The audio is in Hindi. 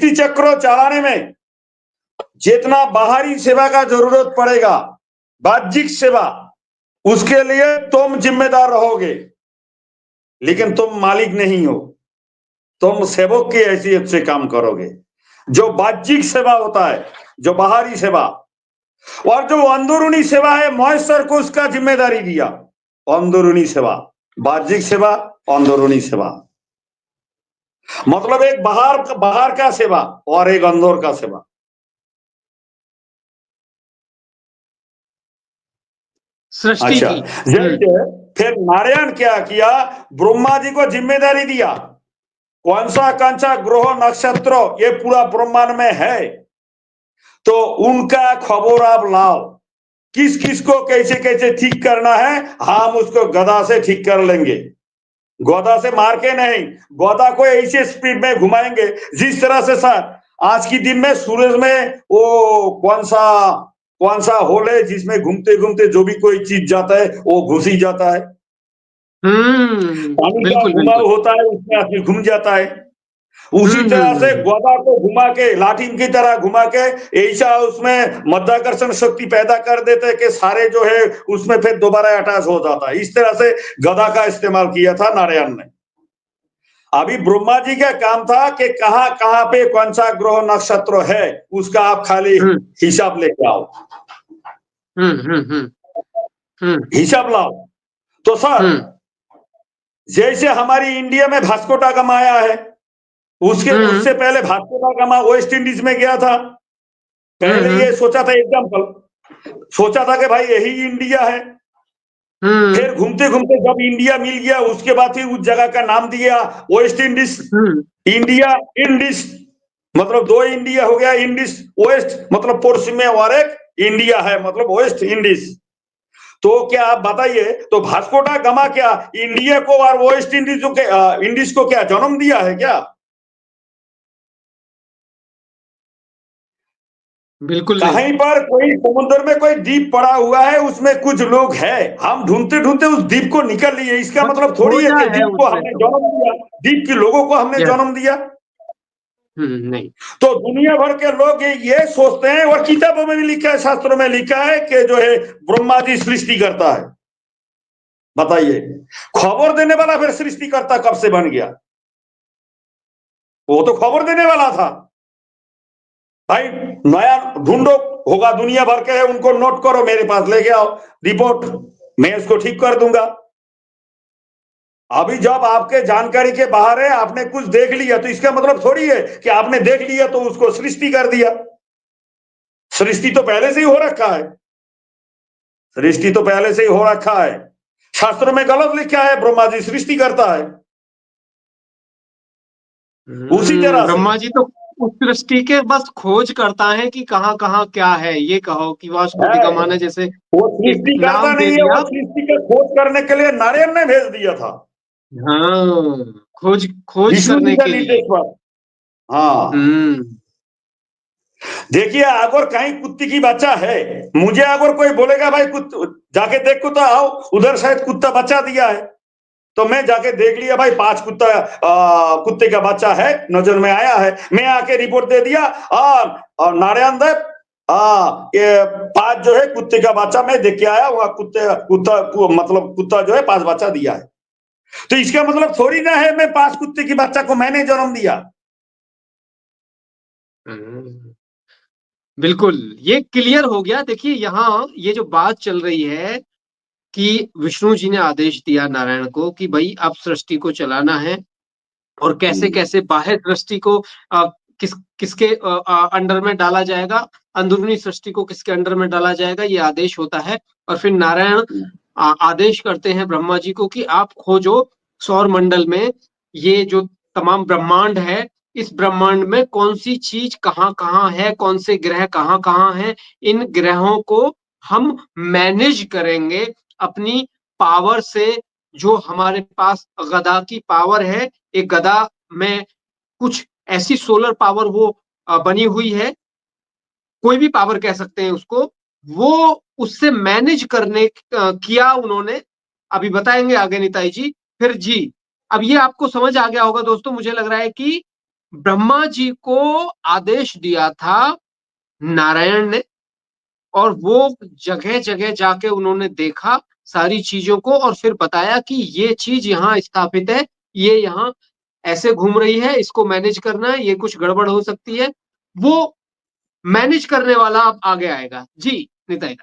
सृष्टि चक्र चलाने में जितना बाहरी सेवा का जरूरत पड़ेगा, बाह्यिक सेवा, उसके लिए तुम जिम्मेदार रहोगे, लेकिन तुम मालिक नहीं हो, तुम सेवक की हैसियत से काम करोगे। जो बाह्यिक सेवा होता है, जो बाहरी सेवा, और जो अंदरूनी सेवा है, महेश्वर को उसका जिम्मेदारी दिया। अंदरूनी सेवा, बाह्यिक सेवा, अंदरूनी सेवा, मतलब एक बाहर का सेवा और एक अंदर का सेवा। सृष्टि अच्छा, की। जैसे फिर नारायण क्या किया, ब्रह्मा जी को जिम्मेदारी दिया, कौन सा ग्रह नक्षत्र ये पूरा ब्रह्मांड में है, तो उनका खबर आप लाओ, किस किस को कैसे कैसे ठीक करना है, हम उसको गदा से ठीक कर लेंगे। गदा से मार के नहीं, गदा को ऐसे स्पीड में घुमाएंगे जिस तरह से सर आज की दिन में सूरज में वो कौन सा होल है जिसमें घूमते घूमते जो भी कोई चीज जाता है वो घुस ही जाता है। पानी का घुमाव होता है, उसमें आखिर घूम जाता है। उसी तरह से गदा को घुमा के, लाठी की तरह घुमा के ऐसा उसमें मध्याकर्षण शक्ति पैदा कर देते हैं कि सारे जो है उसमें फिर दोबारा अटैच हो जाता है। इस तरह से गदा का इस्तेमाल किया था नारायण ने। अभी ब्रह्मा जी का काम था कि कहां कहां पे कौन सा ग्रह नक्षत्र है, उसका आप खाली हिसाब लेके आओ, हिसाब लाओ। तो सर जैसे हमारी इंडिया में भास्को दा गामा आया है, उससे पहले भास्को दा गामा वेस्ट इंडीज में गया था। पहले ये सोचा था, एग्जाम्पल सोचा था कि भाई यही इंडिया है। फिर घूमते घूमते जब इंडिया मिल गया, उसके बाद फिर उस जगह का नाम दिया वेस्ट इंडीज। इंडिया इंडीज मतलब दो इंडिया हो गया, इंडीज वेस्ट मतलब पड़ोसी में, और एक इंडिया है मतलब वेस्ट इंडीज। तो क्या आप बताइए, तो भास्को दा गामा क्या इंडिया को और वेस्ट इंडीज को क्या जन्म दिया है क्या? बिल्कुल कहीं पर कोई समुद्र में कोई द्वीप पड़ा हुआ है, उसमें कुछ लोग हैं, हम ढूंढते ढूंढते उस द्वीप को निकल लिए। इसका मतलब थोड़ी है कि द्वीप को हमने जन्म दिया, द्वीप के लोगों को हमने जन्म दिया। नहीं। तो दुनिया भर के लोग ये सोचते हैं, और किताबों में भी लिखा है, शास्त्रों में लिखा है कि जो है ब्रह्मा जी सृष्टि करता है। बताइए, खबर देने वाला फिर सृष्टि करता कब से बन गया? वो तो खबर देने वाला था। भाई नया ढूंढो, होगा दुनिया भर के है, उनको नोट करो, मेरे पास लेके आओ रिपोर्ट, मैं इसको ठीक कर दूंगा। अभी जब आपके जानकारी के बाहर है, आपने कुछ देख लिया, तो इसका मतलब थोड़ी है कि आपने देख लिया तो उसको सृष्टि कर दिया। सृष्टि तो पहले से ही हो रखा है, सृष्टि तो पहले से ही हो रखा है। शास्त्रों में गलत लिखा है, ब्रह्मा जी सृष्टि करता है। उसी तरह ब्रह्मा जी तो उस सृष्टि के बस खोज करता है कि कहाँ कहाँ क्या है। ये कहो कि वास्को डी गामा ने जैसे वो सृष्टि करता नहीं है, वो सृष्टि का खोज करने के लिए नारायण ने भेज दिया था। हाँ, खोज करने के लिए। हाँ, देखिए, अगर कहीं कुत्ते की बच्चा है, मुझे अगर कोई बोलेगा भाई जाके देख कुत्ता, आओ उधर शायद कुत्ता बच्चा दिया है, तो मैं जाके देख लिया, भाई 5 कुत्ते का बच्चा है, नजर में आया है, मैं आके रिपोर्ट दे दिया, और नारायण देव ये 5 जो है कुत्ते का बच्चा मैं देख के आया, वहां कुत्ता जो है 5 बच्चा दिया है। तो इसका मतलब थोड़ी ना है मैं 5 कुत्ते की बच्चा को मैंने जन्म दिया। बिल्कुल, ये क्लियर हो गया। देखिए यहाँ ये जो बात चल रही है कि विष्णु जी ने आदेश दिया नारायण को कि भाई अब सृष्टि को चलाना है, और कैसे कैसे बाह्य सृष्टि को किसके अंडर में डाला जाएगा, अंदरूनी सृष्टि को किसके अंडर में डाला जाएगा, ये आदेश होता है। और फिर नारायण आदेश करते हैं ब्रह्मा जी को कि आप खोजो सौर मंडल में ये जो तमाम ब्रह्मांड है, इस ब्रह्मांड में कौन सी चीज कहाँ कहाँ है, कौन से ग्रह कहाँ कहाँ हैं, इन ग्रहों को हम मैनेज करेंगे अपनी पावर से। जो हमारे पास गदा की पावर है, एक गदा में कुछ ऐसी सोलर पावर वो बनी हुई है, कोई भी पावर कह सकते हैं उसको, वो उससे मैनेज करने किया उन्होंने। अभी बताएंगे आगे निताई जी। फिर जी, अब ये आपको समझ आ गया होगा दोस्तों, मुझे लग रहा है कि ब्रह्मा जी को आदेश दिया था नारायण ने, और वो जगह जगह जाके उन्होंने देखा सारी चीजों को और फिर बताया कि ये चीज यहाँ स्थापित है, ये यहाँ ऐसे घूम रही है, इसको मैनेज करना है, ये कुछ गड़बड़ हो सकती है। वो मैनेज करने वाला अब आगे आएगा। जी निताई।